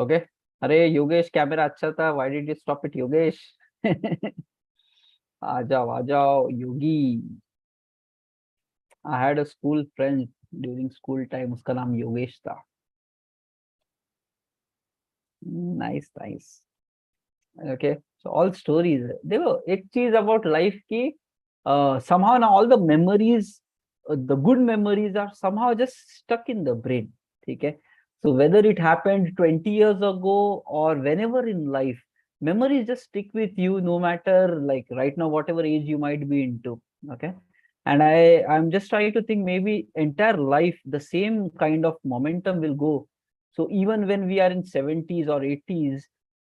Okay. अरे Yogesh, camera अच्छा था, why did you stop it Yogesh? आ जाओ Yogi. I had a school friend during school time, उसका नाम योगेश था। Nice nice. Okay, so all stories. देखो एक चीज अबाउट लाइफ की, somehow now all the memories, the good memories are somehow just stuck in the brain. ठीक है, so whether it happened 20 years ago or whenever in life, memories just stick with you no matter like right now whatever age you might be into. Okay, and I'm just trying to think maybe entire life the same kind of momentum will go. So even when we are in 70s or 80s,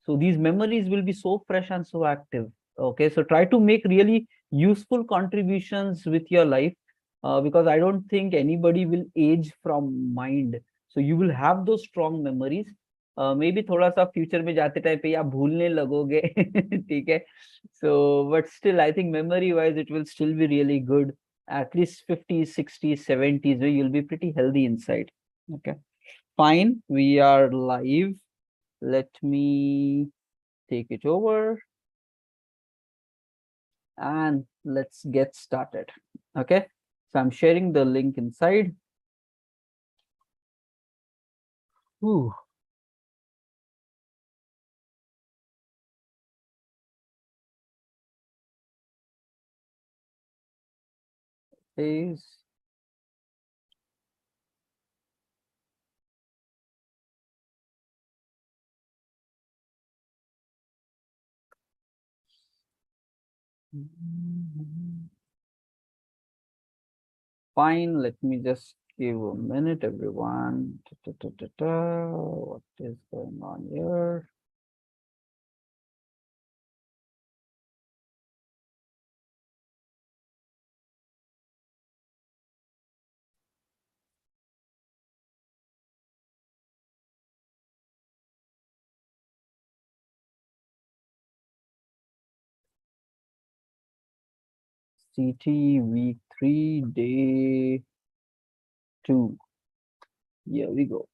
so these memories will be so fresh and so active. Okay, so try to make really useful contributions with your life, because I don't think anybody will age from mind. So you will have those strong memories. Maybe थोड़ा सा future में जाते time पे आप भूलने लगोगे। ठीक है, so but still I think memory wise it will still be really good. At least 50s 60s 70s where you'll be pretty healthy inside. Okay, fine, we are live. Let me take it over and let's get started. Okay, so I'm sharing the link inside. Ooh. Is fine. Let me just give a minute, everyone. What is going on here? CT week 3 day 2. Here we go.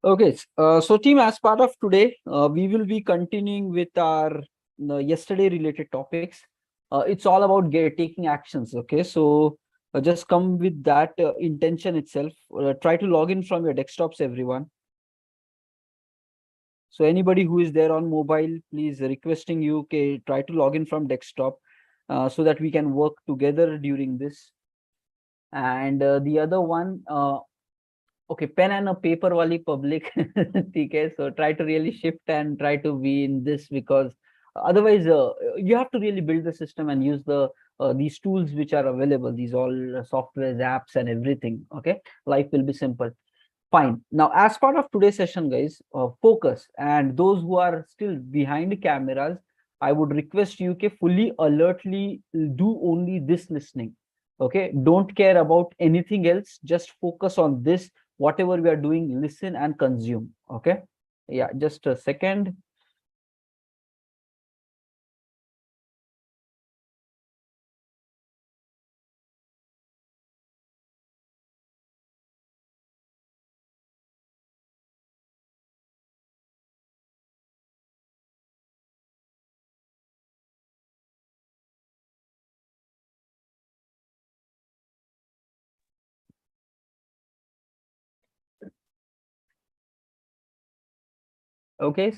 Okay, so team, as part of today, we will be continuing with our yesterday related topics. It's all about taking actions. Okay, so just come with that intention itself. Try to log in from your desktops, everyone. So anybody who is there on mobile, please requesting you, okay, try to log in from desktop, so that we can work together during this. And the other one, okay, pen and a paper wali public. Okay, so try to really shift and try to be in this, because otherwise you have to really build the system and use these tools which are available, these all softwares, apps and everything. Okay, life will be simple. Fine. Now, as part of today's session, guys, focus. And those who are still behind cameras, I would request you to fully alertly do only this listening. Okay, don't care about anything else. Just focus on this. Whatever we are doing, listen and consume. Okay. Yeah, just a second. Okay.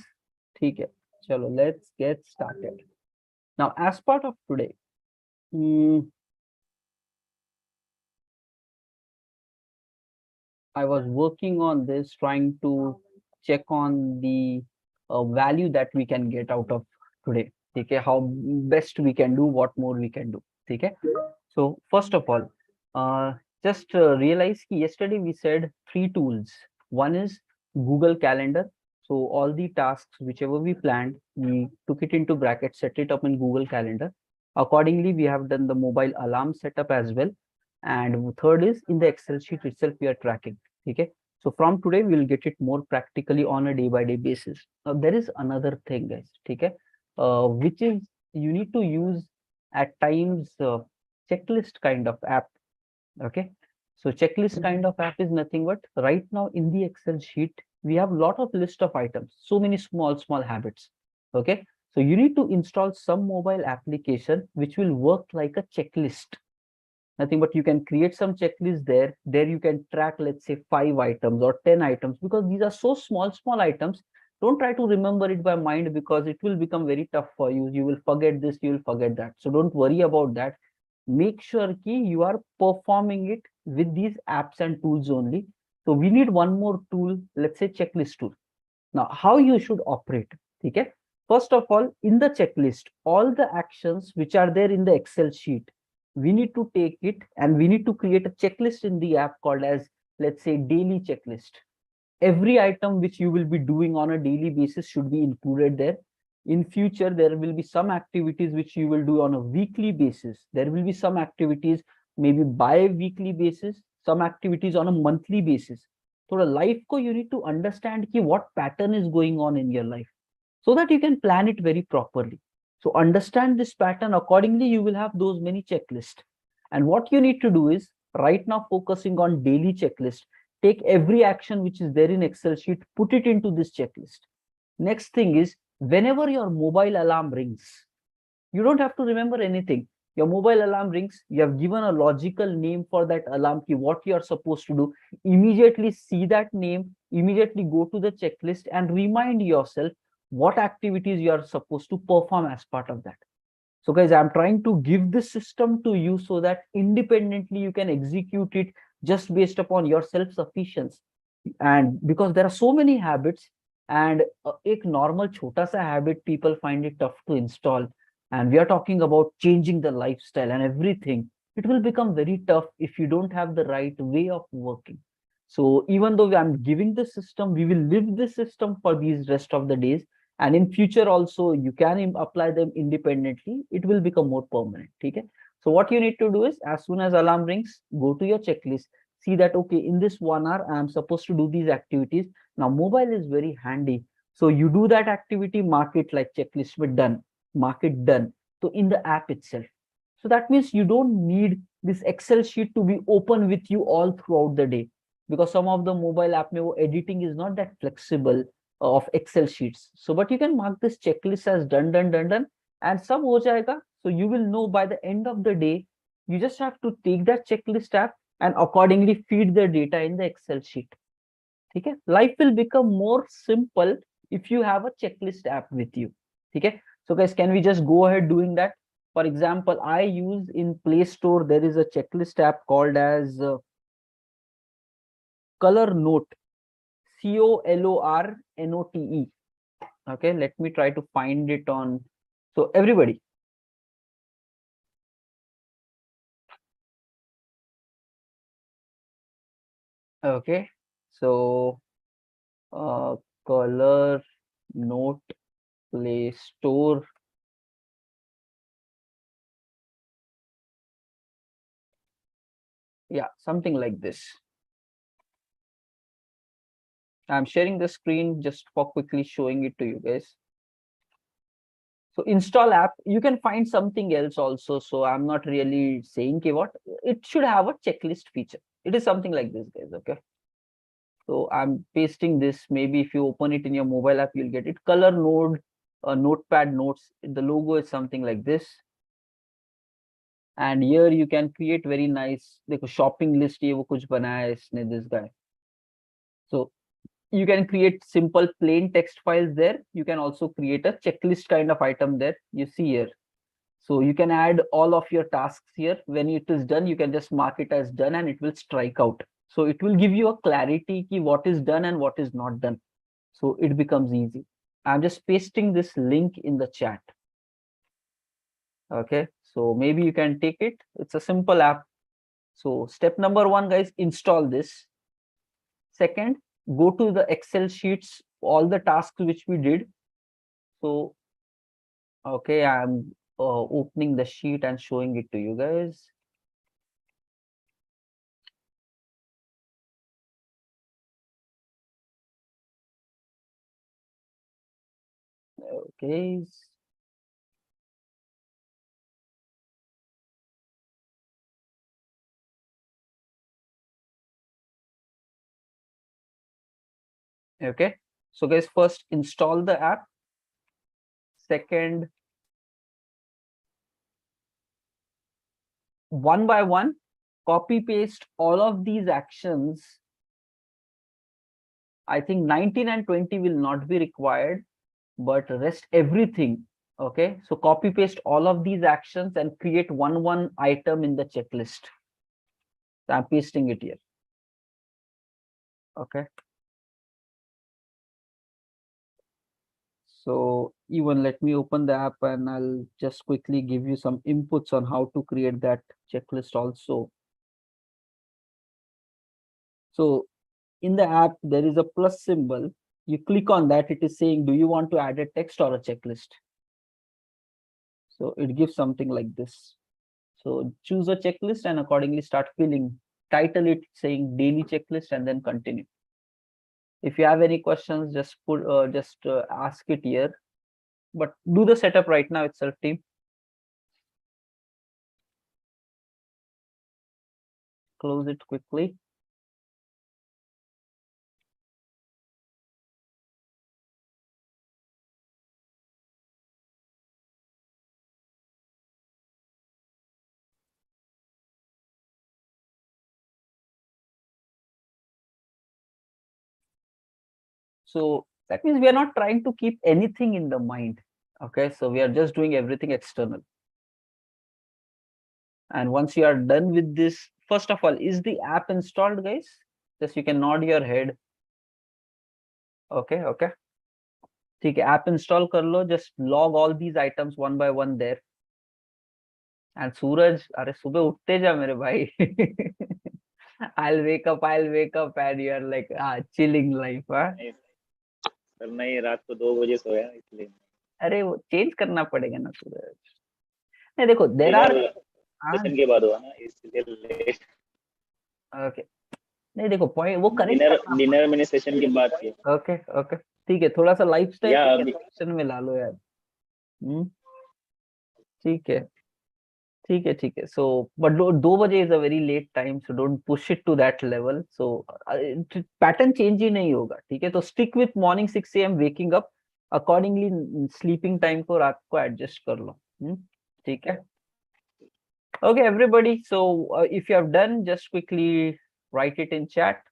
ठीक है. Chalo, let's get started. Now, as part of today, I was working on this, trying to check on the value that we can get out of today. Okay, how best we can do, what more we can do. Okay, so first of all, just realize that yesterday we said 3 tools. One is Google Calendar. So all the tasks, whichever we planned, we took it into brackets, set it up in Google Calendar. Accordingly, we have done the mobile alarm setup as well. And third is in the Excel sheet itself, we are tracking. Okay. So from today, we'll get it more practically on a day-by-day basis. Now, there is another thing, guys, okay, which is you need to use at times checklist kind of app. Okay. So checklist kind of app is nothing but right now in the Excel sheet, we have a lot of list of items, so many small habits. Okay. So you need to install some mobile application which will work like a checklist. Nothing but you can create some checklist there. There you can track, let's say 5 items or 10 items, because these are so small items. Don't try to remember it by mind because it will become very tough for you. You will forget this, you will forget that. So don't worry about that. Make sure ki you are performing it with these apps and tools only. So we need one more tool, let's say checklist tool. Now, how you should operate? Okay. First of all, in the checklist, all the actions which are there in the Excel sheet, we need to take it and we need to create a checklist in the app called as, let's say, daily checklist. Every item which you will be doing on a daily basis should be included there. In future, there will be some activities which you will do on a weekly basis. There will be some activities maybe bi-weekly basis, some activities on a monthly basis. So the life ko you need to understand ki what pattern is going on in your life so that you can plan it very properly. So understand this pattern accordingly, you will have those many checklists. And what you need to do is right now focusing on daily checklist. Take every action which is there in Excel sheet, put it into this checklist. Next thing is whenever your mobile alarm rings, you don't have to remember anything. Your mobile alarm rings, you have given a logical name for that alarm key, what you are supposed to do. Immediately see that name, immediately go to the checklist and remind yourself what activities you are supposed to perform as part of that. So guys, I'm trying to give this system to you so that independently you can execute it just based upon your self-sufficiency. And because there are so many habits, and एक normal छोटा सा habit people find it tough to install, and we are talking about changing the lifestyle and everything, it will become very tough if you don't have the right way of working. So even though I'm giving the system, we will live this system for these rest of the days, and in future also you can apply them independently. It will become more permanent. Okay. So what you need to do is as soon as alarm rings, go to your checklist, see that okay, in this 1 hour I am supposed to do these activities. Now mobile is very handy, so you do that activity, mark it like checklist with done, mark it done, so in the app itself. So that means you don't need this Excel sheet to be open with you all throughout the day, because some of the mobile app mein wo editing is not that flexible of Excel sheets. So but you can mark this checklist as done, and sab ho jayega. So you will know by the end of the day. You just have to take that checklist app and accordingly feed the data in the Excel sheet. Okay, life will become more simple if you have a checklist app with you. Okay, so guys, can we just go ahead doing that? For example, I use in Play Store, there is a checklist app called as Color Note, COLORNOTE. Okay, let me try to find it on. So everybody, okay, so Color Note, Play Store. Yeah, something like this. I'm sharing the screen just for quickly showing it to you guys. So install app, you can find something else also. So I'm not really saying what it should have a checklist feature. It is something like this, guys. Okay. So I'm pasting this. Maybe if you open it in your mobile app, you'll get it. Color node, notepad notes. The logo is something like this. And here you can create very nice like a shopping list. ये वो कुछ बनाया है इसने, this guy. So you can create simple plain text files there. You can also create a checklist kind of item there. You see here. So you can add all of your tasks here. When it is done, you can just mark it as done and it will strike out. So it will give you a clarity ki what is done and what is not done. So it becomes easy. I'm just pasting this link in the chat. Okay. So maybe you can take it. It's a simple app. So step number 1, guys, install this. Second, go to the Excel sheets, all the tasks which we did. So, okay, I'm opening the sheet and showing it to you guys. Okay. Okay, so guys, first install the app. Second, one by one, copy paste all of these actions. I think 19 and 20 will not be required, but rest everything. Okay, so copy paste all of these actions and create one item in the checklist. So I'm pasting it here. Okay, so even let me open the app and I'll just quickly give you some inputs on how to create that checklist also. So in the app, there is a plus symbol. You click on that, it is saying, do you want to add a text or a checklist? So it gives something like this. So choose a checklist and accordingly start filling. Title it saying daily checklist and then continue. If you have any questions, just ask it here. But do the setup right now itself, team. Close it quickly. So that means we are not trying to keep anything in the mind. Okay, so we are just doing everything external. And once you are done with this, first of all, is the app installed, guys? Just you can nod your head. Okay, okay. ठीक है, app install कर लो, just log all these items one by one there. And Suraj, अरे सुबह उठते जा मेरे भाई. I'll wake up and you're like, chilling life, huh? नहीं सर, नहीं, रात को 2 बजे सोया इसलिए। अरे वो चेंज करना पड़ेगा ना सूरज. नहीं देखो, देर आर सेशन के बाद हुआ ना इसलिए लेट। ओके, नहीं देखो पॉइंट वो करेक्ट करना. डिनर मैंने सेशन के बाद किया। ओके ओके, ठीक है, थोड़ा सा लाइफस्टाइल या के अभी सेक्शन में ला लो यार. ठीक है ठीक है ठीक है. सो बट 2 बजे is a very late time, so don't push it to that level. So pattern change ही नहीं होगा. ठीक है, तो stick with morning 6 AM waking up. Accordingly sleeping time को रात को एडजस्ट कर लो. ठीक है. Okay, everybody. So if you have done, just quickly write it in chat.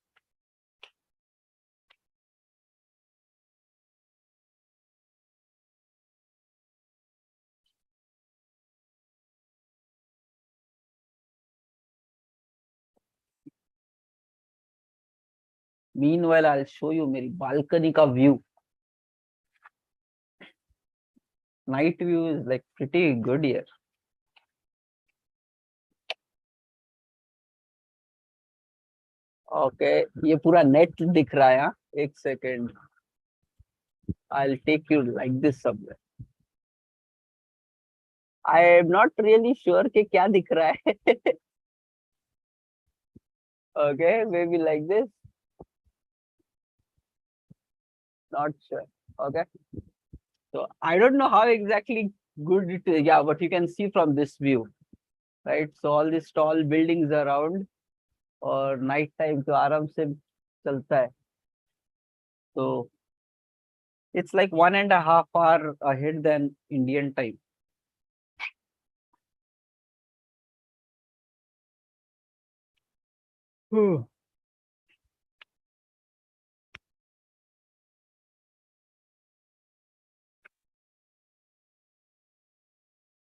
Meanwhile, I'll show you मेरी balcony का view. Night view is like pretty good here. Okay, ये पूरा net दिख रहा है. यहाँ एक second. I'll take you like this somewhere. I am not really sure कि क्या दिख रहा है. Okay, maybe like this. Not sure. Okay. So I don't know how exactly good it is. Yeah, but you can see from this view, right? So all these tall buildings around, और night time तो आराम से चलता है. तो it's like 1.5 hour ahead than Indian time.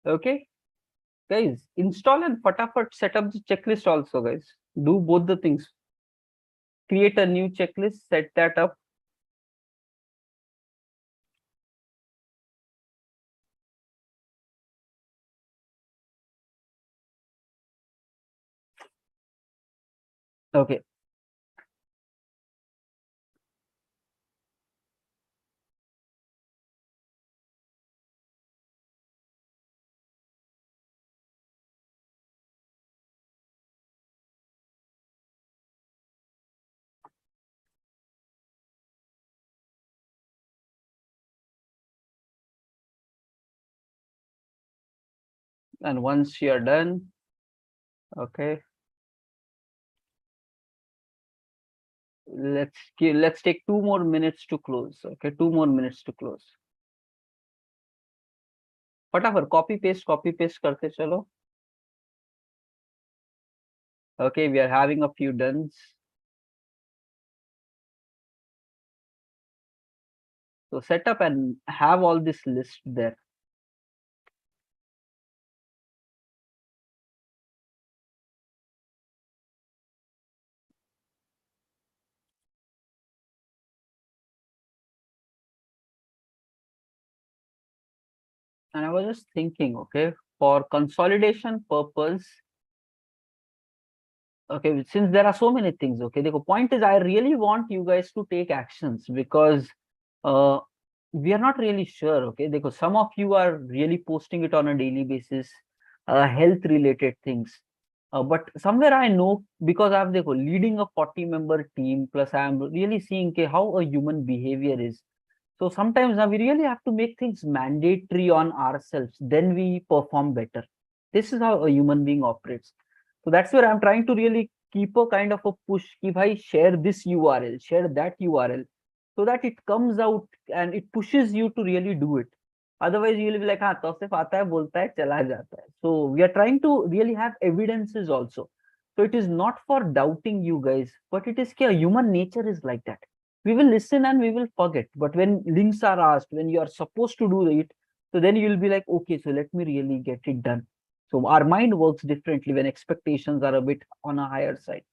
Okay, guys, install and fatafat set up the checklist also, guys. Do both the things. Create a new checklist, set that up. Okay. And once you're done, okay, let's take 2 more minutes to close. Okay, 2 more minutes to close. फटाफट copy paste करते चलो. Okay, we are having a few duns. So set up and have all this list there. And I was just thinking, okay, for consolidation purpose, okay, since there are so many things, okay, the point is I really want you guys to take actions because uh, we are not really sure, okay, because some of you are really posting it on a daily basis, health related things. But somewhere I know because I'm leading a 40-member team, plus I'm really seeing okay, how a human behavior is. So sometimes now we really have to make things mandatory on ourselves, then we perform better. This is how a human being operates. So that's where I'm trying to really keep a kind of a push. If I share this URL, share that URL, so that it comes out and it pushes you to really do it. Otherwise, you'll be like, हाँ तौसीफ आता है बोलता है चला जाता है. So we are trying to really have evidences also. So it is not for doubting you guys, but it is that human nature is like that. We will listen and we will forget. But when links are asked, when you are supposed to do it, so then you'll be like, okay, so let me really get it done. So our mind works differently when expectations are a bit on a higher side.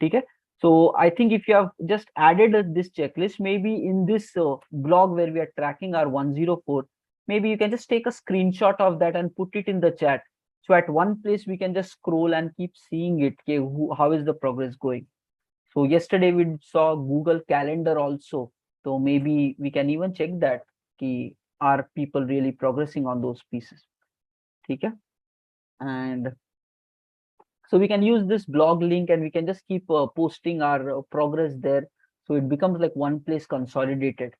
Okay. So I think if you have just added this checklist, maybe in this blog where we are tracking our 104, maybe you can just take a screenshot of that and put it in the chat. So at one place we can just scroll and keep seeing it. Okay, how is the progress going? So yesterday we saw Google Calendar also. So maybe we can even check that. Are people really progressing on those pieces? Okay. And so we can use this blog link and we can just keep posting our progress there. So it becomes like one place consolidated.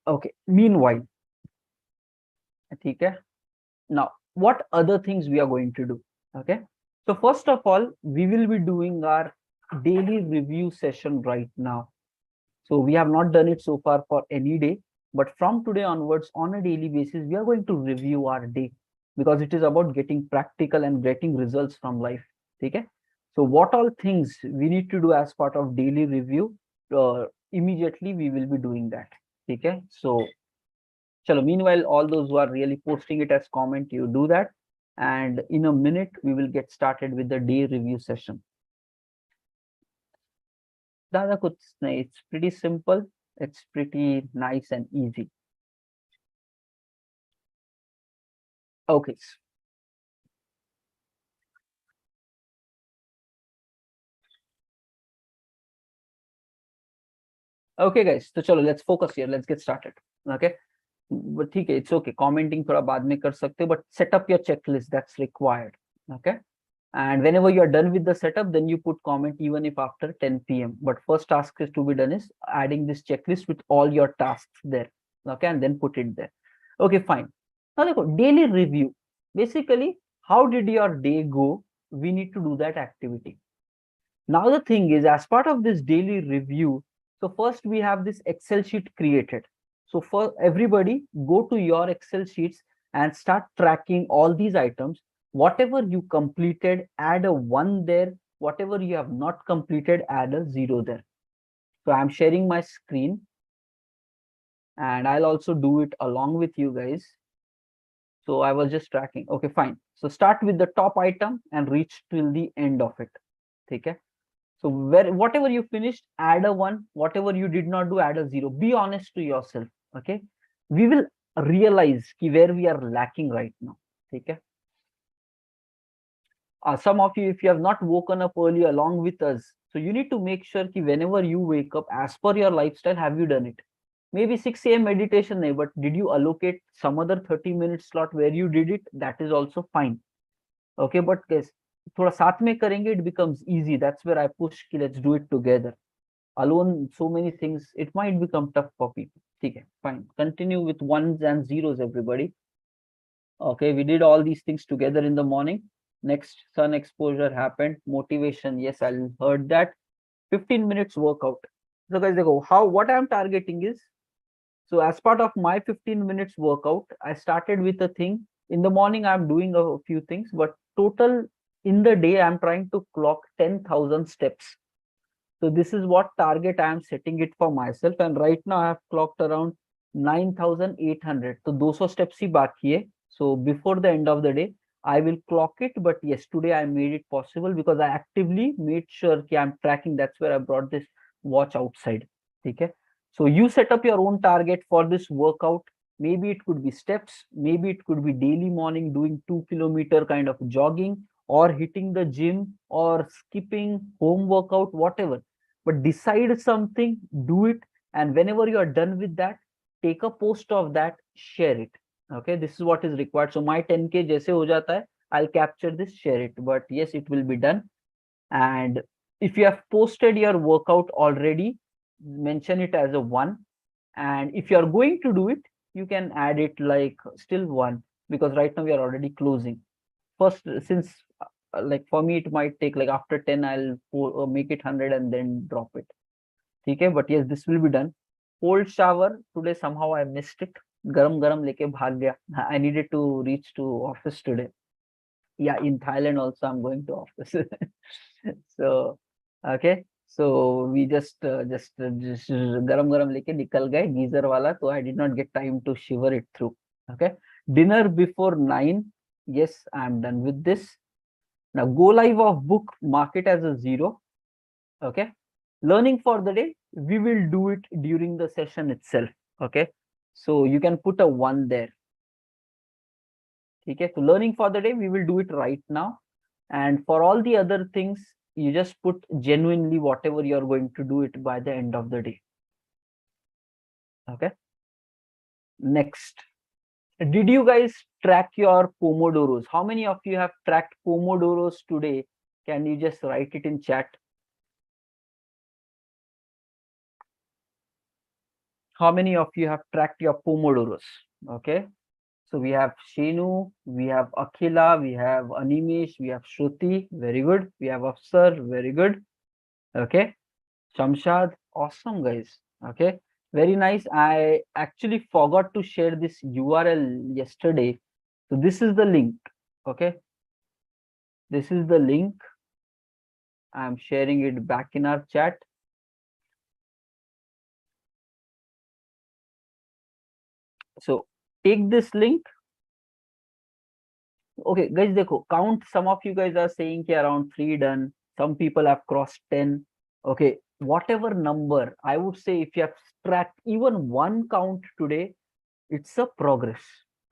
Okay. Meanwhile, okay. Now, what other things we are going to do? Okay. So first of all, we will be doing our daily review session right now. So we have not done it so far for any day, but from today onwards, on a daily basis, we are going to review our day because it is about getting practical and getting results from life. Okay. So what all things we need to do as part of daily review? Immediately we will be doing that. Okay. So chalo, meanwhile, all those who are really posting it as comment, you do that. And in a minute, we will get started with the day review session. Dada kuch nahi, it's pretty simple. It's pretty nice and easy. Okay. Okay, guys. So chalo, let's focus here. Let's get started. Okay. But okay, it's okay. Commenting thoda baad mein kar sakte ho, but set up your checklist that's required. Okay. And whenever you are done with the setup, then you put comment even if after 10 p.m. But first task is to be done is adding this checklist with all your tasks there. Okay, and then put it there. Okay, fine. Now daily review. Basically, how did your day go? We need to do that activity. Now the thing is, as part of this daily review, so first we have this Excel sheet created. So for everybody, go to your Excel sheets and start tracking all these items. Whatever you completed, add a 1 there. Whatever you have not completed, add a 0 there. So I'm sharing my screen and I'll also do it along with you guys. So I was just tracking. Okay, fine. So start with the top item and reach till the end of it. Okay. So whatever you finished, add a 1. Whatever you did not do, add a 0. Be honest to yourself. Okay. We will realize where we are lacking right now. Okay. Some of you, if you have not woken up early along with us, so you need to make sure that whenever you wake up, as per your lifestyle, have you done it? Maybe 6 a.m. meditation, but did you allocate some other 30-minute slot where you did it? That is also fine. Okay, but guys, थोड़ा साथ में करेंगे, it becomes easy. That's where I push कि let's do it together. Alone, so many things, it might become tough for people. Okay, fine. Continue with ones and zeros, everybody. Okay, we did all these things together in the morning. Next, sun exposure happened. Motivation, yes, I heard that. 15 minutes workout. So guys, what I'm targeting is, so as part of my 15 minutes workout, I started with a thing. In the morning, I'm doing a few things, but total in the day, I'm trying to clock 10,000 steps. So this is what target I am setting it for myself. And right now I have clocked around 9,800. So 200 steps ही बाकी है. So before the end of the day, I will clock it. But yes, today I made it possible because I actively made sure that I'm tracking. That's where I brought this watch outside. Okay. So you set up your own target for this workout. Maybe it could be steps. Maybe it could be daily morning doing 2 kilometer kind of jogging, or hitting the gym, or skipping home workout, whatever. But decide something, do it, and whenever you are done with that, take a post of that, share it. Okay, this is what is required. So my 10K jaise ho jata hai, I'll capture this, share it. But yes, it will be done. And if you have posted your workout already, mention it as a 1. And if you are going to do it, you can add it like still 1, because right now we are already closing. First, since like for me it might take like after 10, I'll make it 100 and then drop it. Okay, but yes, this will be done. Cold shower today, somehow I missed it. Garam garam leke bhag gaya. I needed to reach to office today. Yeah, in Thailand also I'm going to office. So okay, so we just garam garam leke nikal gaye geyser wala, so I did not get time to shiver it through. Okay, dinner before 9. Yes, I'm done with this. Now go live of book, mark it as a 0. Okay, learning for the day, we will do it during the session itself. Okay, so you can put a 1 there. Okay, so learning for the day, we will do it right now. And for all the other things, you just put genuinely whatever you're going to do it by the end of the day. Okay, next, did you guys track your pomodoros? How many of you have tracked pomodoros today? Can you just write it in chat? How many of you have tracked your pomodoros? Okay, so we have Shenu, we have Akhila, we have Animesh, we have Shruti, very good. We have Afsar, very good. Okay, Shamshad, awesome guys. Okay, very nice. I actually forgot to share this URL yesterday. So this is the link. Okay, this is the link. I'm sharing it back in our chat. So take this link. Okay, guys, देखो, count. Some of you guys are saying कि around 3 done. Some people have crossed 10. Okay, whatever number, I would say if you have tracked even 1 count today, it's a progress.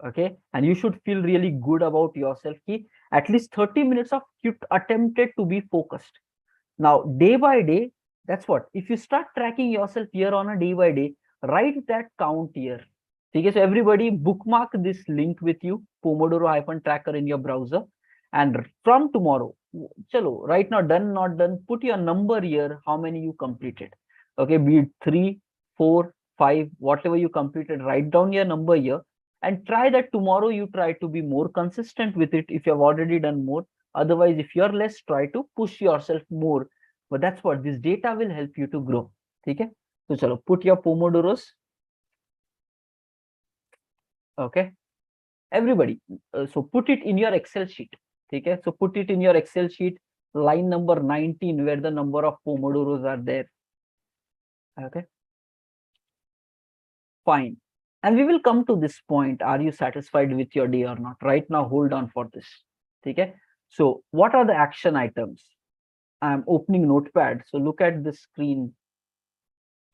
Okay, and you should feel really good about yourself. Ki at least 30 minutes of you attempted to be focused. Now, day by day, that's what. If you start tracking yourself year on a day by day, write that count here. Okay, so everybody bookmark this link with you, Pomodoro-tracker in your browser. And from tomorrow, chalo, right now, done, not done, put your number here, how many you completed. Okay, be it 3, 4, 5, whatever you completed, write down your number here and try that tomorrow. You try to be more consistent with it if you have already done more. Otherwise, if you're less, try to push yourself more. But that's what this data will help you to grow. Okay, so chalo, put your Pomodoros. Okay, everybody, so put it in your Excel sheet. Okay, so put it in your Excel sheet, line number 19, where the number of Pomodoros are there. Okay, fine. And we will come to this point. Are you satisfied with your day or not? Right now, hold on for this. Okay, so what are the action items? I'm opening Notepad. So look at the screen.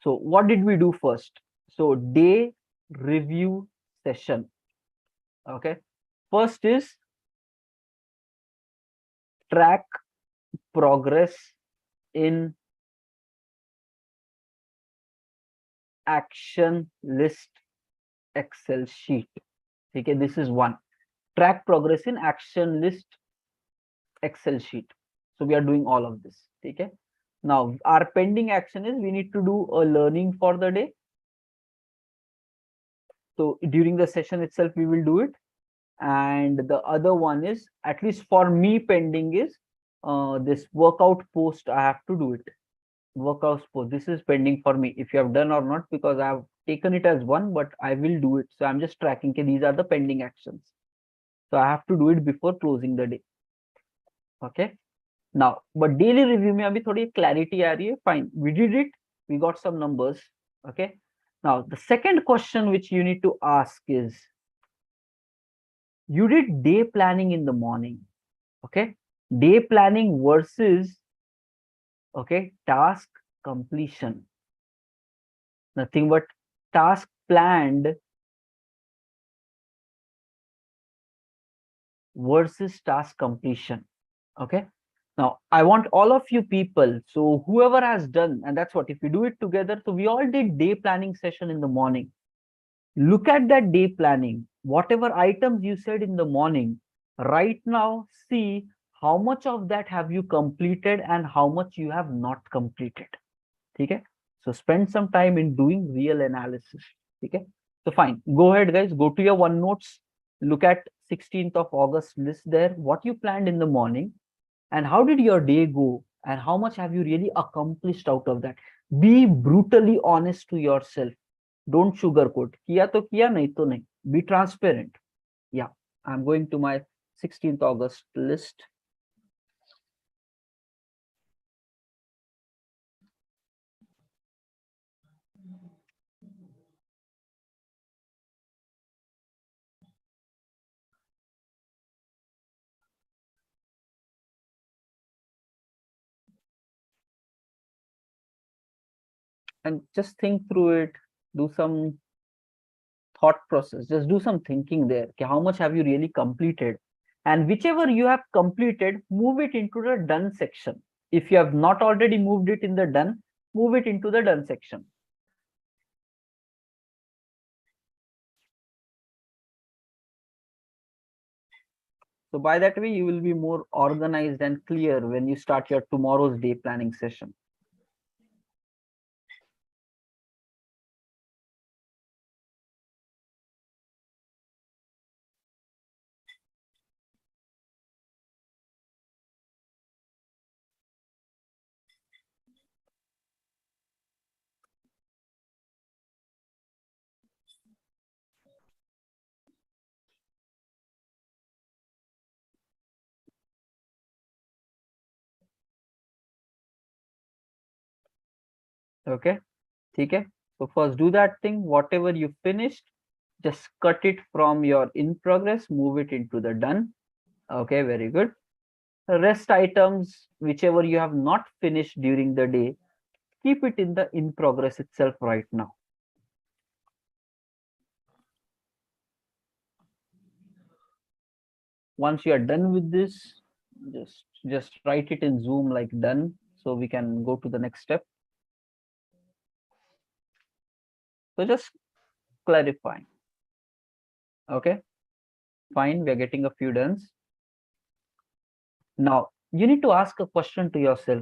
So what did we do first? So day review session. Okay, first is track progress in action list Excel sheet. Okay, this is 1. Track progress in action list Excel sheet. So we are doing all of this. Okay, now our pending action is we need to do a learning for the day. So during the session itself, we will do it. And the other one is, at least for me, pending is this workout post. I have to do it. workouts post. This is pending for me. If you have done or not, because I have taken it as one, but I will do it. So I'm just tracking. Okay, these are the pending actions. So I have to do it before closing the day. Okay. Now, but daily review में अभी थोड़ी clarity आ रही है. Fine, we did it. We got some numbers. Okay. Now, the second question which you need to ask is, you did day planning in the morning. Okay. Day planning versus, okay, task completion. Nothing but task planned versus task completion. Okay. Now, I want all of you people, so whoever has done, and that's what, if we do it together, so we all did day planning session in the morning. Look at that day planning, whatever items you said in the morning, right now, see how much of that have you completed and how much you have not completed. Okay. So spend some time in doing real analysis. Okay. So fine, go ahead guys, go to your OneNotes, look at 16th of August list there, what you planned in the morning, and how did your day go, and how much have you really accomplished out of that. Be brutally honest to yourself. Don't sugarcoat. Kiya to kiya, nahi to nahi. Be transparent. Yeah, I'm going to my 16th August list. And just think through it, do some thought process, just do some thinking there. Okay, how much have you really completed? And whichever you have completed, move it into the done section. If you have not already moved it in the done, move it into the done section. So by that way, you will be more organized and clear when you start your tomorrow's day planning session. Okay, okay. So first do that thing, whatever you finished, just cut it from your in progress, move it into the done. Okay, very good. Rest items, whichever you have not finished during the day, keep it in the in progress itself right now. Once you are done with this, just write it in Zoom like done, so we can go to the next step. So just clarifying. Okay, fine, we are getting a few dones. Now you need to ask a question to yourself.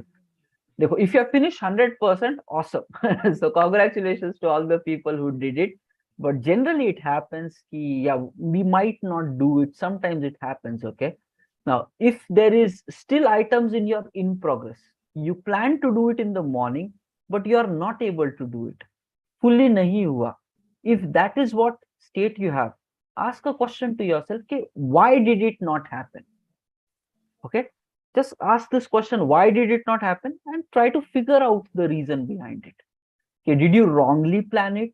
If you have finished 100%, awesome. So congratulations to all the people who did it. But generally it happens, yeah, we might not do it. Sometimes it happens. Okay. Now, if there is still items in your in progress, you plan to do it in the morning, but you are not able to do it. Fully nahi hua. If that is what state you have, ask a question to yourself, okay, why did it not happen? Okay, just ask this question, why did it not happen, and try to figure out the reason behind it. Okay, did you wrongly plan it,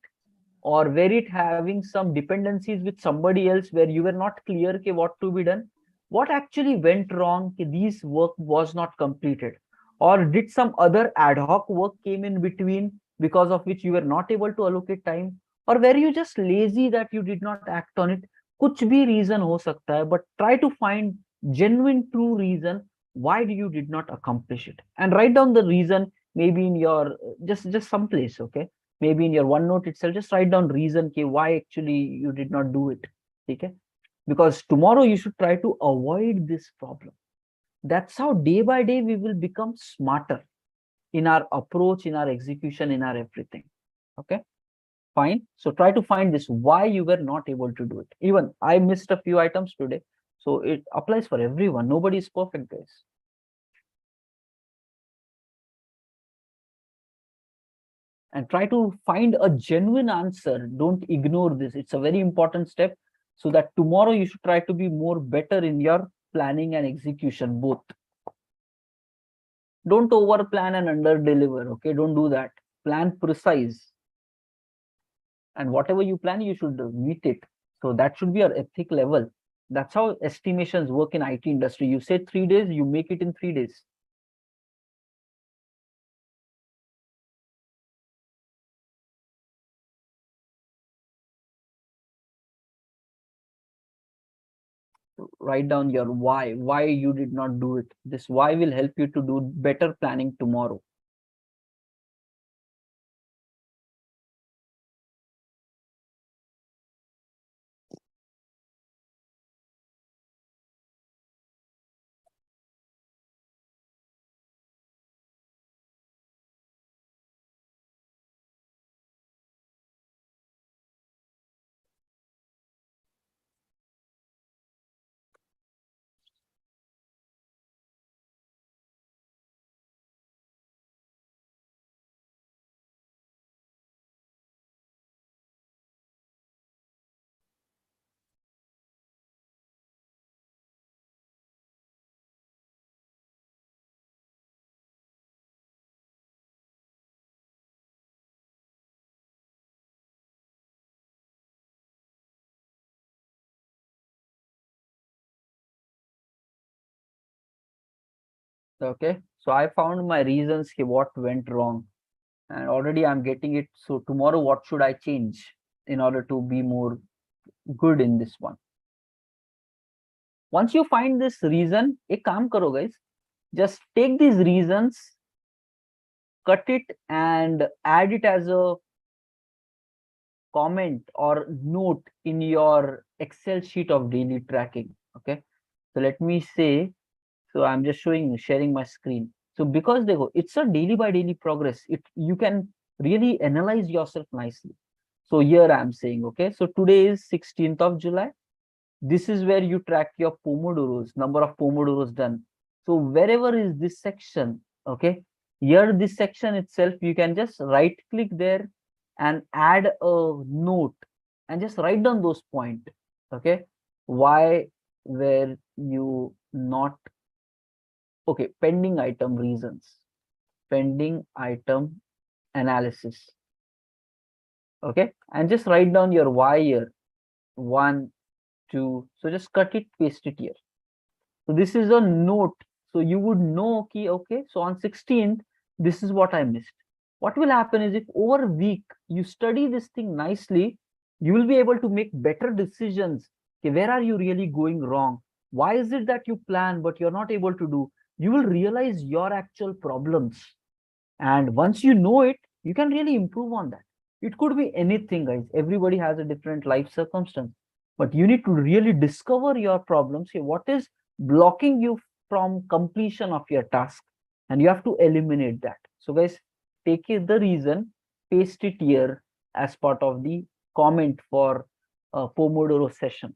or were it having some dependencies with somebody else where you were not clear okay, what to be done? What actually went wrong? Okay, this work was not completed, or did some other ad hoc work came in between because of which you were not able to allocate time, or were you just lazy that you did not act on it? कुछ भी reason हो सकता है, but try to find genuine true reason why you did not accomplish it, and write down the reason, maybe in your just some place. Okay, maybe in your OneNote itself, just write down reason ki why actually you did not do it. Okay, because tomorrow you should try to avoid this problem. That's how day by day we will become smarter in our approach, in our execution, in our everything. Okay, fine. So try to find this why you were not able to do it. Even I missed a few items today, so it applies for everyone. Nobody is perfect, guys. and try to find a genuine answer. Don't ignore this. It's a very important step, so that tomorrow you should try to be more better in your planning and execution both. Don't over plan and under deliver. Okay, don't do that. Plan precise, and whatever you plan, you should meet it. So that should be your ethic level. That's how estimations work in IT industry. You say 3 days, you make it in 3 days. Write down your why you did not do it. This why will help you to do better planning tomorrow. Okay, so I found my reasons what went wrong, and already I'm getting it. So tomorrow, what should I change in order to be more good in this one? Once you find this reason, ek kaam karo guys, just take these reasons, cut it and add it as a comment or note in your Excel sheet of daily tracking. Okay, so let me say, so I'm just sharing my screen. So because they go, it's a daily by daily progress. You can really analyze yourself nicely. So here I'm saying, okay, so today is 16th of July. This is where you track your pomodoros, number of pomodoros done. So wherever is this section, okay, here this section itself, you can just right click there and add a note and just write down those points. Okay, why were you not okay? Pending item reasons, pending item analysis. Okay, and just write down your why here, 1, 2. So just cut it, paste it here. So this is a note. So you would know, okay, so on 16th, this is what I missed. What will happen is, if over a week you study this thing nicely, you will be able to make better decisions. Okay, where are you really going wrong? Why is it that you plan but you're not able to do? You will realize your actual problems. And once you know it, you can really improve on that. It could be anything, guys. Everybody has a different life circumstance, but you need to really discover your problems. Okay, what is blocking you from completion of your task? And you have to eliminate that. So guys, take it the reason, paste it here as part of the comment for Pomodoro session.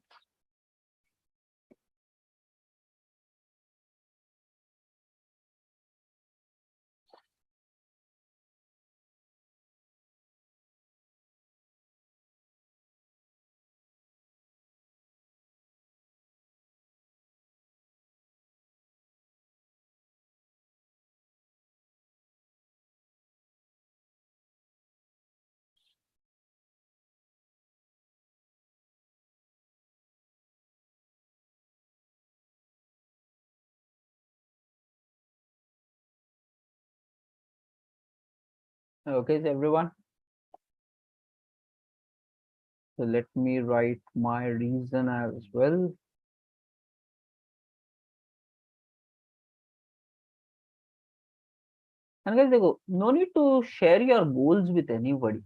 Okay, so everyone. So let me write my reason as well. And guys, they go, no need to share your goals with anybody.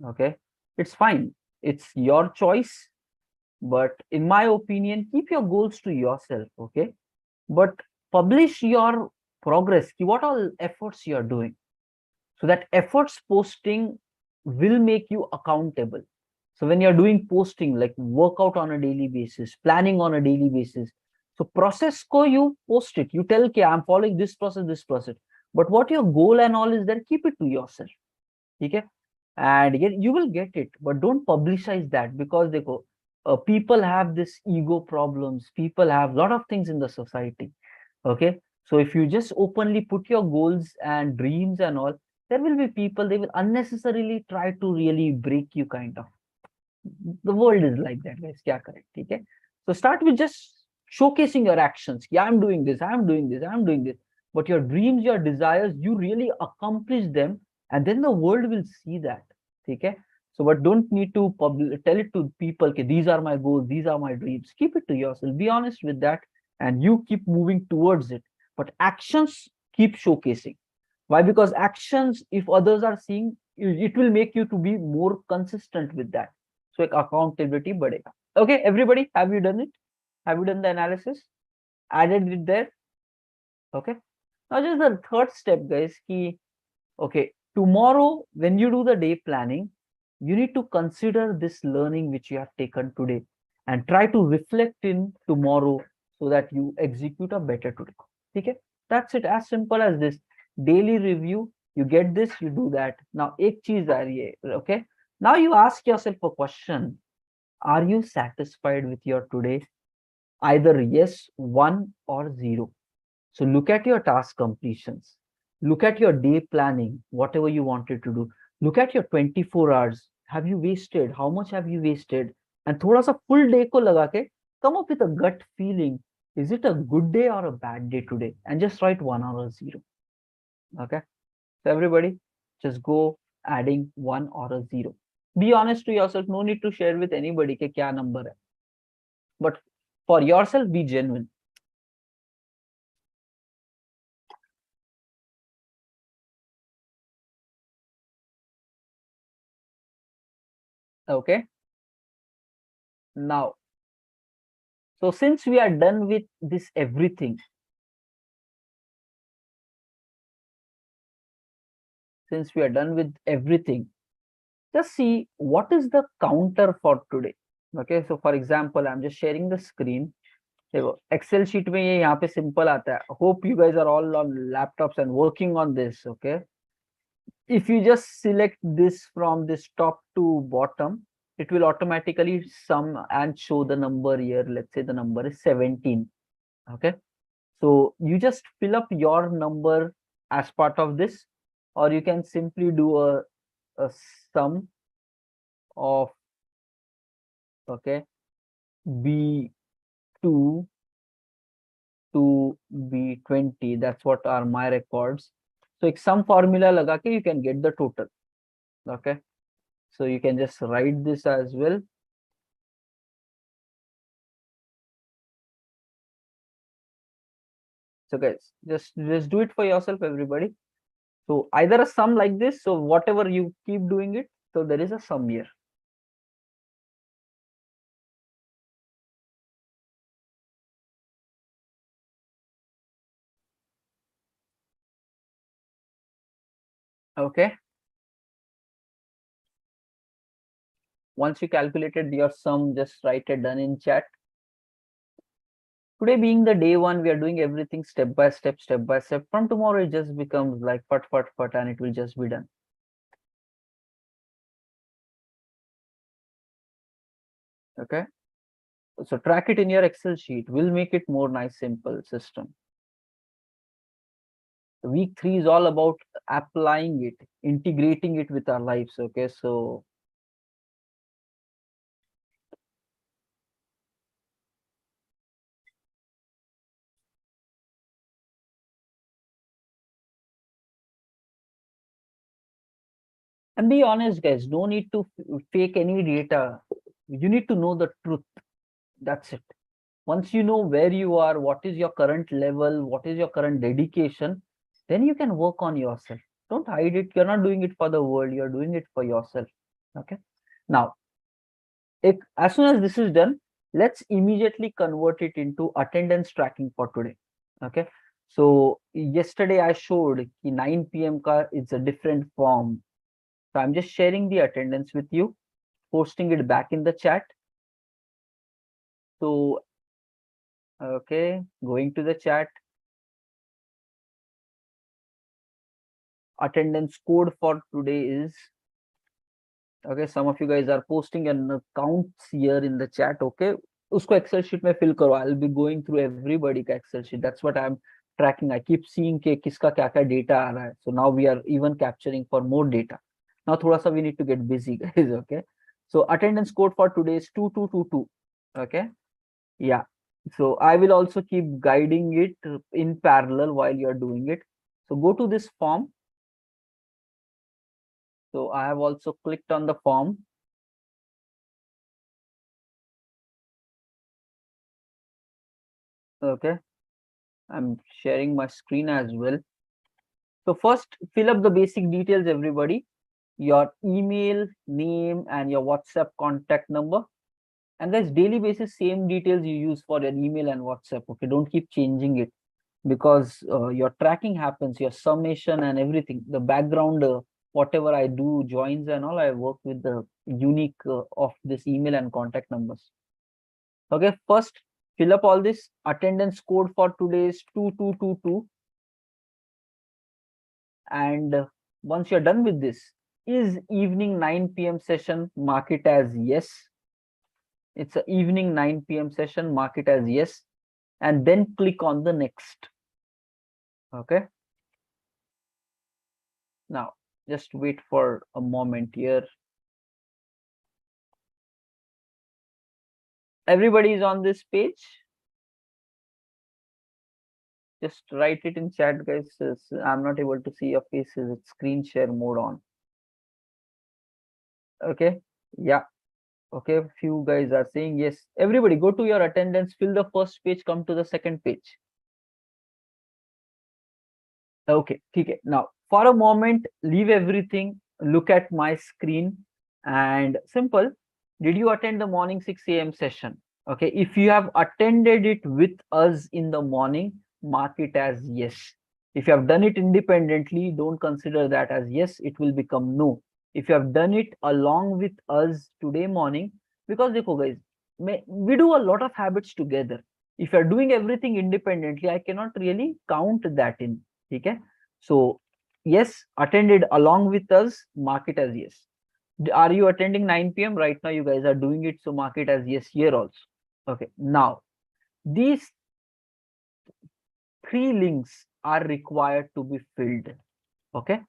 Okay, it's fine. It's your choice. But in my opinion, keep your goals to yourself. Okay, but publish your progress. What all efforts you are doing. So that efforts posting will make you accountable. So when you're doing posting, like workout on a daily basis, planning on a daily basis, so process ko you post it. You tell, okay, I'm following this process, this process. But what your goal and all is there, keep it to yourself. ठीक है, and you will get it, but don't publicize that, because देखो people have this ego problems, people have lot of things in the society. Okay, so if you just openly put your goals and dreams and all, there will be people, they will unnecessarily try to really break you, kind of. The world is like that, guys, kya kare, theek hai? So start with just showcasing your actions. Yeah, I'm doing this, I'm doing this, I'm doing this. But your dreams, your desires, you really accomplish them, and then the world will see that. Okay, so but don't need to tell it to people, okay, these are my goals, these are my dreams. Keep it to yourself, be honest with that, and you keep moving towards it. But actions, keep showcasing. Why? Because actions, if others are seeing, it will make you to be more consistent with that. So एक accountability बढ़ेगा. Okay, everybody, have you done it? Have you done the analysis? Added it there? Okay. Now just the third step, guys, ki, okay, tomorrow when you do the day planning, you need to consider this learning which you have taken today and try to reflect in tomorrow so that you execute a better today. Okay, that's it, as simple as this. Daily review, you get this, you do that. Now ek cheez aa rahi hai, okay, now you ask yourself a question: are you satisfied with your today? Either yes, 1 or 0. So look at your task completions. Look at your day planning, whatever you wanted to do. Look at your 24 hours. Have you wasted? How much have you wasted? And थोड़ा सा full day को लगा के come up with a gut feeling. Is it a good day or a bad day today? And just write 1 or a 0. Okay. So everybody, just go adding 1 or a 0. Be honest to yourself. No need to share with anybody के क्या number है. But for yourself, be genuine. Okay. Now, so since we are done with this everything, just see what is the counter for today. Okay, so for example, I'm just sharing the screen. देखो Excel sheet में ये यहाँ पे simple आता है. Hope you guys are all on laptops and working on this. Okay, if you just select this from this top to bottom, it will automatically sum and show the number here. Let's say the number is 17. Okay, so you just fill up your number as part of this, or you can simply do a sum of, okay, B2 to B20. That's what are my records. So एक sum formula लगा के you can get the total. Okay, so you can just write this as well. So guys, just do it for yourself, everybody. So either a sum like this, so whatever you keep doing it, so there is a sum here. Okay, once you calculated your sum, just write it done in chat. Today being the day one, we are doing everything step by step, step by step. From tomorrow, it just becomes like fat, fat, fat, and it will just be done. Okay, so track it in your Excel sheet. We'll make it more nice, simple system. Week 3 is all about applying it, integrating it with our lives. Okay, so and be honest, guys, no need to fake any data. You need to know the truth. That's it. Once you know where you are, what is your current level, what is your current dedication, then you can work on yourself. Don't hide it. You're not doing it for the world, you're doing it for yourself. Okay, now as soon as this is done, let's immediately convert it into attendance tracking for today. Okay, so yesterday I showed 9 p.m. ka it's a different form. So I'm just sharing the attendance with you, posting it back in the chat. So okay, going to the chat. attendance code for today is, okay, some of you guys are posting and counts here in the chat. Okay, usko excel sheet mein fill karo. I'll be going through everybody ka excel sheet. That's what I'm tracking. I keep seeing ke kiska kya kya data aa raha hai. So now we are even capturing for more data. Now thoda sa we need to get busy, guys. Okay, so attendance code for today is 2222. Okay, yeah, so I will also keep guiding it in parallel while you're doing it. So go to this form. So I have also clicked on the form. Okay, I'm sharing my screen as well. So first, fill up the basic details, everybody. Your email, name, and your WhatsApp contact number. And there's daily basis, same details you use for your email and WhatsApp. Okay, don't keep changing it, because your tracking happens, your summation and everything. The background, whatever I do, joins and all, I work with the unique of this email and contact numbers. Okay, first, fill up all this. Attendance code for today is 2222. And once you're done with this, is evening 9 p.m. session, mark it as yes. It's an evening 9 p.m. session, mark it as yes, and then click on the next. Okay. Now, just wait for a moment here. Everybody is on this page. Just write it in chat, guys. I'm not able to see your faces. It's screen share mode on. Okay. Yeah. Okay. Few guys are saying yes. Everybody go to your attendance, fill the first page, come to the second page. Okay. Okay. Now, for a moment, leave everything. Look at my screen and simple. Did you attend the morning 6 a.m. session? Okay. If you have attended it with us in the morning, mark it as yes. If you have done it independently, don't consider that as yes, it will become no. If you have done it along with us today morning, because देखो guys, we do a lot of habits together. If you are doing everything independently, I cannot really count that in. Okay, so yes, attended along with us, mark it as yes. Are you attending 9 p.m. right now? You guys are doing it, so mark it as yes here also. Okay, now these 3 links are required to be filled. Okay,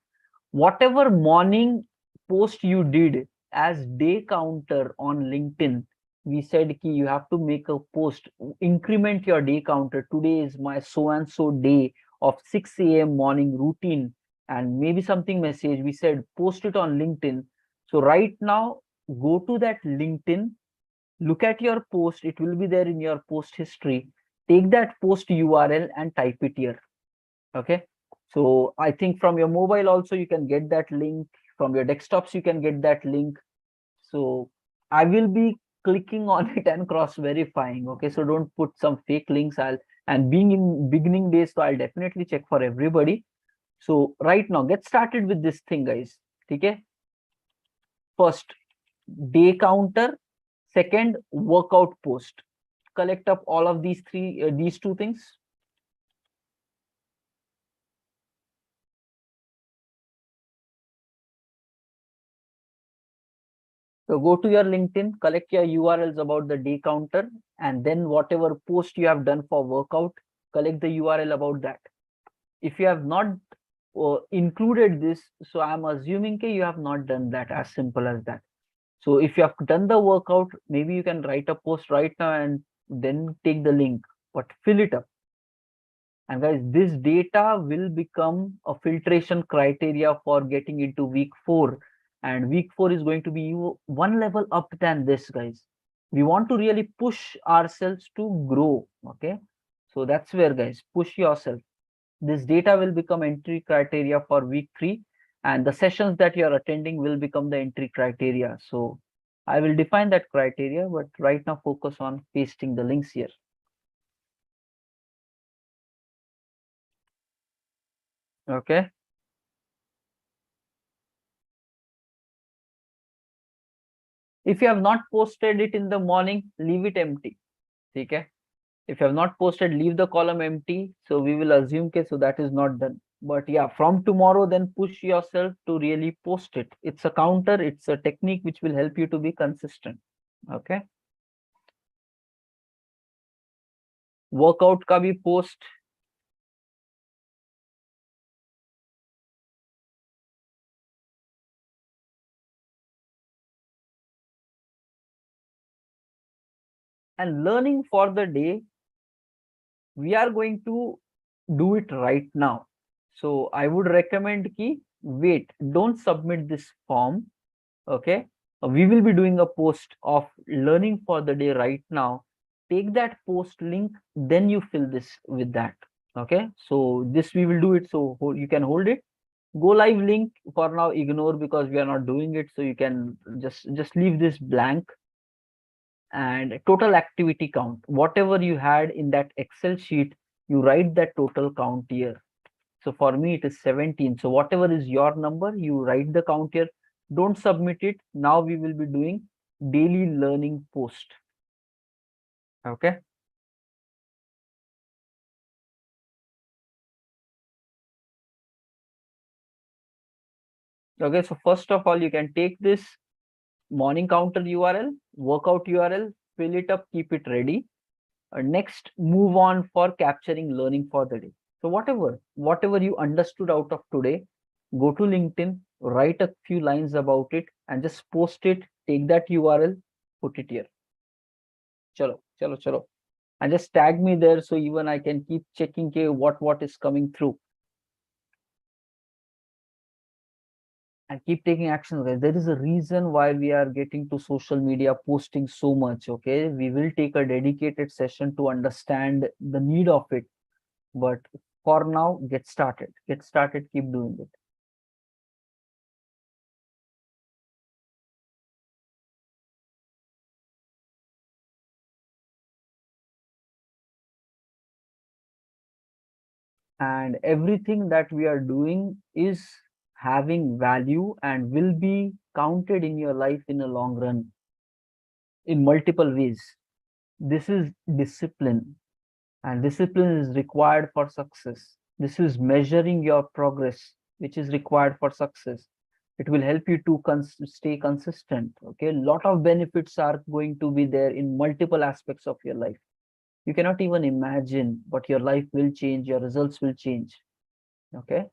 whatever morning post you did as day counter on LinkedIn, we said ki you have to make a post, increment your day counter. Today is my so and so day of 6 a.m. morning routine, and maybe something message. We said post it on LinkedIn. So right now, go to that LinkedIn, look at your post. It will be there in your post history. Take that post URL and type it here. Okay, so I think from your mobile also you can get that link, from your desktops you can get that link. So I will be clicking on it and cross verifying. Okay, so don't put some fake links. And being in beginning days, so I'll definitely check for everybody. So right now, get started with this thing, guys. Okay, first day counter, second workout post. Collect up all of these these two things. So go to your LinkedIn, collect your URLs about the day counter, and then whatever post you have done for workout, collect the URL about that. If you have not included this, so I'm assuming you have not done that, as simple as that. So if you have done the workout, maybe you can write a post right now and then take the link, but fill it up. And guys, this data will become a filtration criteria for getting into week 4. And week 4 is going to be one level up than this, guys. We want to really push ourselves to grow. Okay, so that's where, guys, push yourself. This data will become entry criteria for week 3, and the sessions that you're attending will become the entry criteria. So I will define that criteria, but right now focus on pasting the links here. Okay, if you have not posted it in the morning, leave it empty. Okay, if you have not posted, leave the column empty, so we will assume so that is not done. But yeah, from tomorrow, then push yourself to really post it. It's a counter, it's a technique which will help you to be consistent. Okay. Workout ka bhi post. And learning for the day, we are going to do it right now. So I would recommend ki wait, don't submit this form. Okay. We will be doing a post of learning for the day right now. Take that post link, then you fill this with that. Okay. So this we will do it. So you can hold it. Go live link for now ignore because we are not doing it. So you can just leave this blank. And total activity count, whatever you had in that Excel sheet, you write that total count here. So for me, it is 17. So whatever is your number, you write the count here. Don't submit it. Now we will be doing daily learning post. Okay. Okay. So first of all, you can take this morning counter URL, workout URL, fill it up, keep it ready. Next, move on for capturing learning for the day. So whatever you understood out of today, go to LinkedIn, write a few lines about it, and just post it. Take that URL, put it here. Chalo, chalo, chalo. And just tag me there so even I can keep checking what is coming through. And keep taking action, guys. There is a reason why we are getting to social media posting so much. Okay, we will take a dedicated session to understand the need of it. But for now, get started. Get started, keep doing it. And everything that we are doing is having value and will be counted in your life in a long run in multiple ways. This is discipline, and discipline is required for success. This is measuring your progress, which is required for success. It will help you to stay consistent. Okay, a lot of benefits are going to be there in multiple aspects of your life. You cannot even imagine, but your life will change, your results will change. Okay.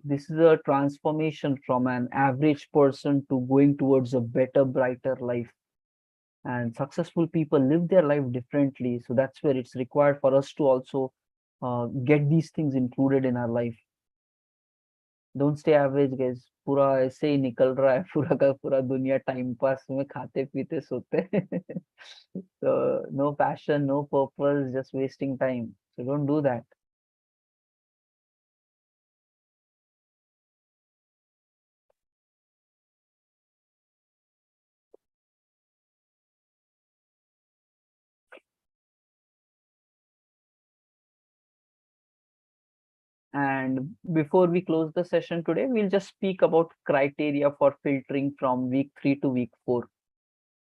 This is a transformation from an average person to going towards a better, brighter life. And successful people live their life differently. So that's where it's required for us to also get these things included in our life. Don't stay average, guys. पूरा ऐसे ही निकल रहा है पूरा का पूरा दुनिया time pass में खाते पीते सोते so no passion, no purpose, just wasting time. So don't do that. And before we close the session today, we'll just speak about criteria for filtering from week 3 to week 4.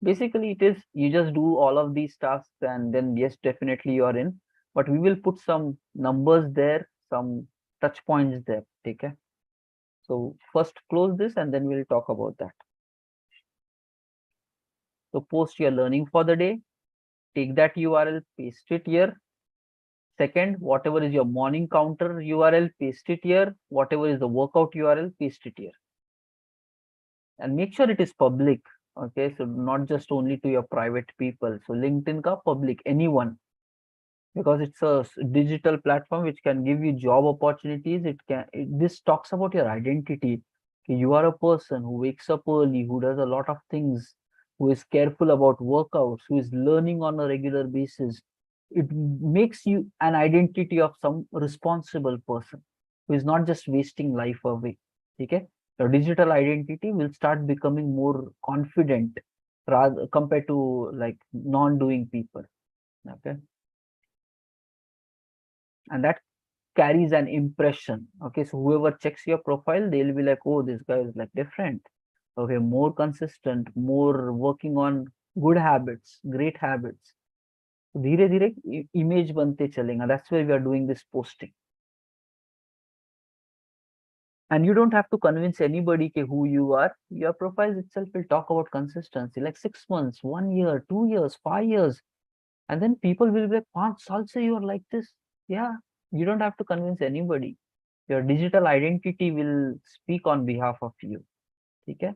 Basically, it is you just do all of these tasks and then yes, definitely you're in. But we will put some numbers there, some touch points there. Okay. So first close this and then we'll talk about that. So post your learning for the day, take that URL, paste it here. Second, whatever is your morning counter URL, paste it here. Whatever is the workout URL, paste it here. And make sure it is public. Okay, so not just only to your private people. So LinkedIn ka public, anyone, because it's a digital platform which can give you job opportunities. This talks about your identity. You are a person who wakes up early, who does a lot of things, who is careful about workouts, who is learning on a regular basis. It makes you an identity of some responsible person who is not just wasting life away. Okay, your digital identity will start becoming more confident rather compared to like non-doing people. Okay, and that carries an impression. Okay, so whoever checks your profile, they'll be like, oh, this guy is like different. Okay, more consistent, more working on good habits, great habits. धीरे धीरे image बनते चलेगा. That's why we are doing this posting. And you don't have to convince anybody ke who you are. Your profiles itself will talk about consistency, like 6 months, 1 year, 2 years, 5 years. And then people will be like, 5 saal se you are like this. Yeah, you don't have to convince anybody. Your digital identity will speak on behalf of you. Okay?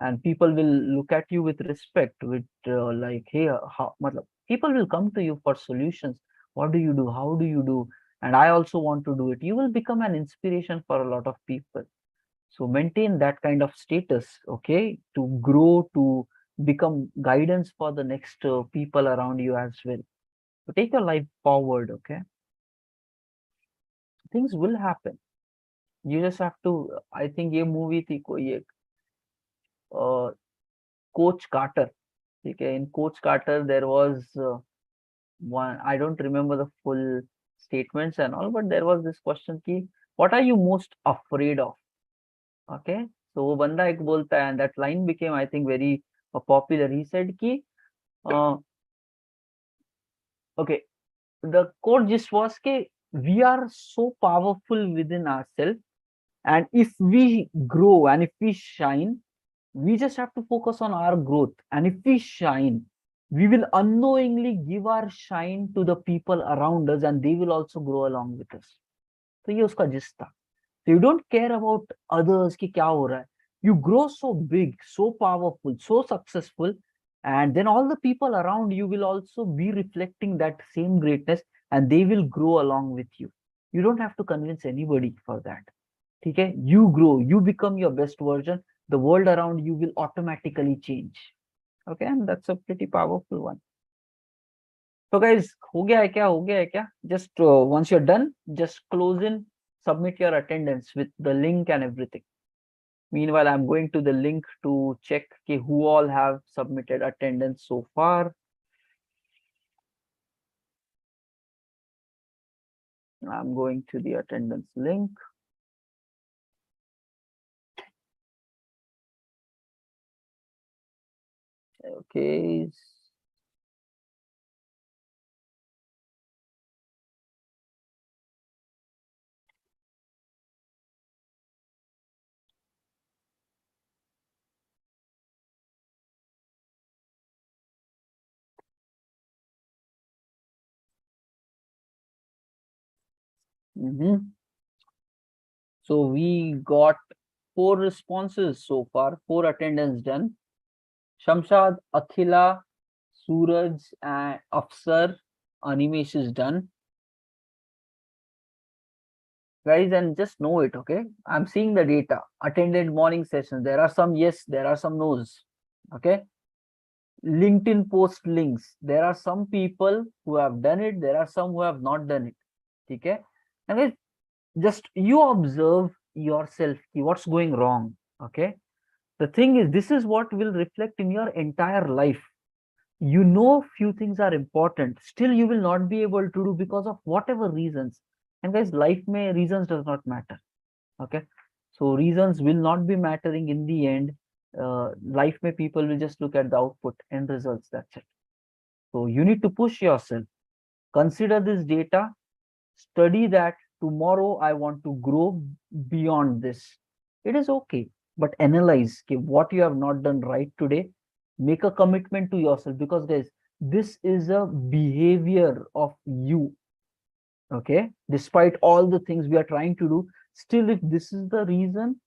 And people will look at you with respect, with like, hey, how, matlab, people will come to you for solutions. What do you do? How do you do? And I also want to do it. You will become an inspiration for a lot of people. So maintain that kind of status, okay, to grow, to become guidance for the next people around you as well. So take your life forward, okay? Things will happen. You just have to, I think ये movie थी कोई एक Coach Carter. Okay, in Coach Carter there was one, I don't remember the full statements and all, but there was this question ki, what are you most afraid of? Okay, so वो बंदा एक बोलता है, and that line became, I think, very popular. He said ki, uh, okay, the quote just was ki, we are so powerful within ourselves, and if we grow and if we shine, we just have to focus on our growth. And if we shine, we will unknowingly give our shine to the people around us, and they will also grow along with us. तो ये उसका जिस था. So you don't care about others कि क्या हो रहा है. You grow so big, so powerful, so successful, and then all the people around you will also be reflecting that same greatness, and they will grow along with you. You don't have to convince anybody for that. Okay? You grow, you become your best version. The world around you will automatically change. Okay, and that's a pretty powerful one. So guys, हो गया है क्या, हो गया है क्या? Just once you're done, just close in, submit your attendance with the link and everything. Meanwhile, I'm going to the link to check who all have submitted attendance so far. I'm going to the attendance link. Okay. So we got 4 responses so far, 4 attendance done. Shamshad, Akhila, Suraj, and Afsar, Animesh is done. Guys, and just know it, okay? I'm seeing the data. Attended morning sessions. There are some yes, there are some no's. Okay? LinkedIn post links. There are some people who have done it, there are some who have not done it. Okay? And guys, just you observe yourself, what's going wrong. Okay? The thing is, this is what will reflect in your entire life. You know, few things are important, still you will not be able to do because of whatever reasons. And guys, life may reasons does not matter. Okay, so reasons will not be mattering in the end. Life may people will just look at the output and results, that's it. So you need to push yourself, consider this data, study that. Tomorrow I want to grow beyond this. It is okay, but analyze what you have not done right today. Make a commitment to yourself, because guys, this is a behavior of you. Okay, despite all the things we are trying to do, still if this is the reason,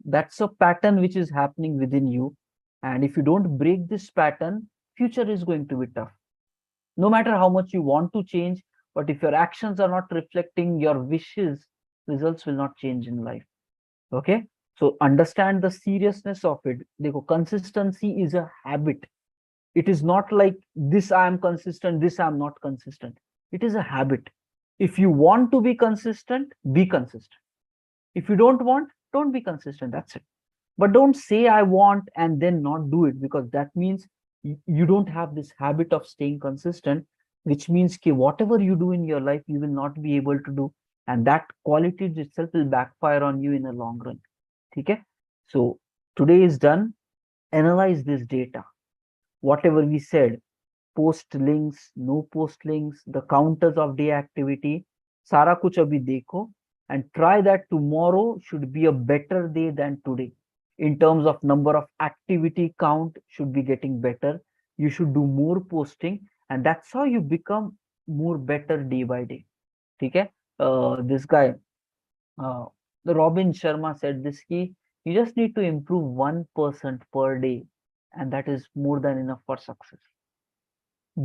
that's a pattern which is happening within you. And if you don't break this pattern, future is going to be tough. No matter how much you want to change, but if your actions are not reflecting your wishes, results will not change in life. Okay, so understand the seriousness of it. Dekho, consistency is a habit. It is not like this I am consistent, this I am not consistent. It is a habit. If you want to be consistent, be consistent. If you don't want, don't be consistent, that's it. But don't say I want and then not do it, because that means you don't have this habit of staying consistent, which means whatever you do in your life, you will not be able to do, and that quality itself will backfire on you in the long run. Okay, so today is done. Analyze this data, whatever we said, post links, no post links, the counters of day activity, सारा कुछ अभी देखो, and try that tomorrow should be a better day than today. In terms of number of activity count should be getting better. You should do more posting, and that's how you become more better day by day. Okay? This guy, uh, the Robin Sharma said this key. You just need to improve 1% per day, and that is more than enough for success.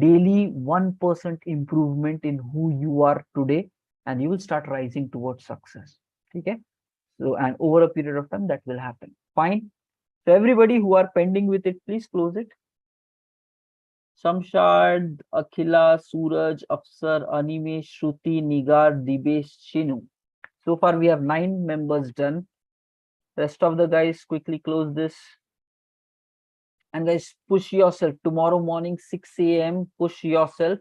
Daily 1% improvement in who you are today, and you will start rising towards success. Okay? So, and over a period of time, that will happen. Fine. So, everybody who are pending with it, please close it. Shamshad, Akhila, Suraj, Afsar, Animesh, Shruti, Nigar, Dibesh, Shinu. So far, we have 9 members done. Rest of the guys, quickly close this. And guys, push yourself. Tomorrow morning, 6 a.m., push yourself.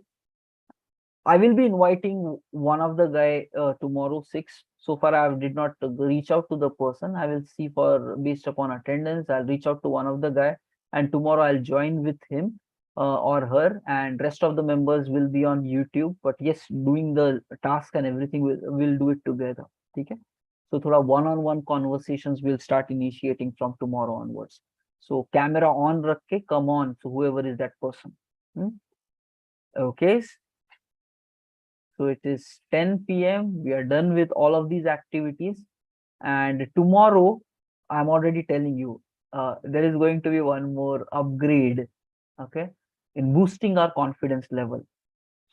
I will be inviting one of the guy tomorrow 6. So far, I did not reach out to the person. I will see for based upon attendance. I'll reach out to one of the guy, and tomorrow I'll join with him or her, and rest of the members will be on YouTube. But yes, doing the task and everything, we'll do it together. Okay. So, thoda one-on-one conversations will start initiating from tomorrow onwards. So, camera on, rakh ke, come on. So, whoever is that person. Okay. So it is 10 p.m. We are done with all of these activities. And tomorrow, I'm already telling you, there is going to be one more upgrade, okay, in boosting our confidence level.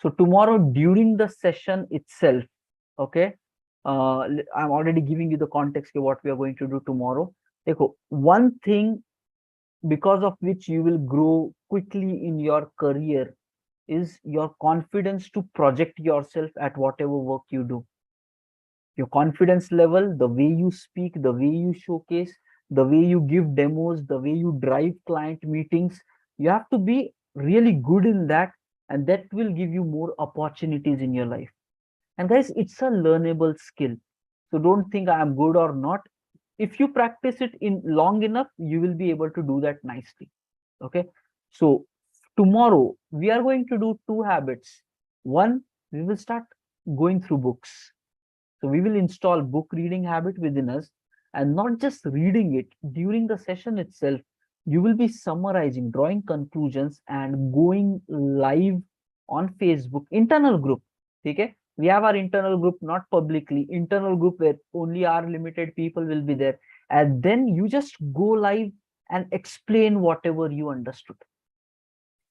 So tomorrow, during the session itself, okay, I'm already giving you the context of what we are going to do tomorrow. One thing because of which you will grow quickly in your career is your confidence to project yourself at whatever work you do. Your confidence level, the way you speak, the way you showcase, the way you give demos, the way you drive client meetings, you have to be really good in that, and that will give you more opportunities in your life. And guys, it's a learnable skill. So don't think I am good or not. If you practice it in long enough, you will be able to do that nicely. Okay. So tomorrow we are going to do 2 habits. One, we will start going through books. So we will install book reading habit within us, and not just reading it. During the session itself, you will be summarizing, drawing conclusions, and going live on Facebook internal group. Okay. We have our internal group, not publicly, internal group where only our limited people will be there. And then you just go live and explain whatever you understood.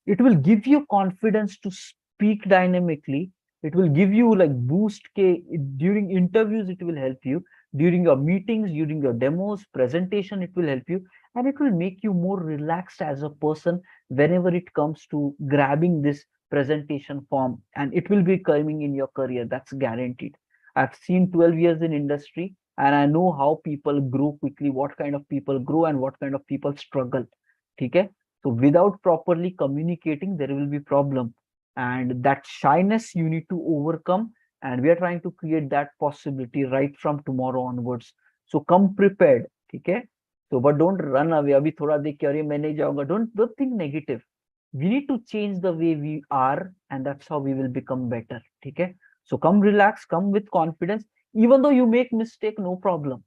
It will give you confidence to speak dynamically. It will give you like boost during interviews. It will help you during your meetings, during your demos, presentation. It will help you, and it will make you more relaxed as a person whenever it comes to grabbing this presentation form, and it will be coming in your career. That's guaranteed. I've seen 12 years in industry, and I know how people grow quickly, what kind of people grow and what kind of people struggle. Okay. So without properly communicating, there will be problem, and that shyness you need to overcome. And we are trying to create that possibility right from tomorrow onwards. So come prepared. Okay. So but don't run away. Abhi thoda dekh ke, "Arey, main nahi jaunga." Don't think negative. We need to change the way we are, and that's how we will become better. Okay. So come relax, come with confidence. Even though you make mistake, no problem,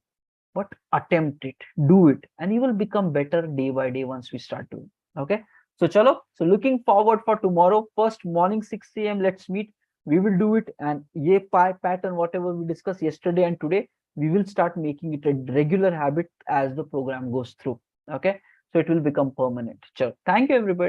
but attempt it, do it, and you will become better day by day once we start doing. Okay. So chalo. So looking forward for tomorrow. First morning 6 a.m. Let's meet. We will do it, and ye pattern whatever we discussed yesterday and today, we will start making it a regular habit as the program goes through. Okay. So it will become permanent. Chalo. Thank you, everybody.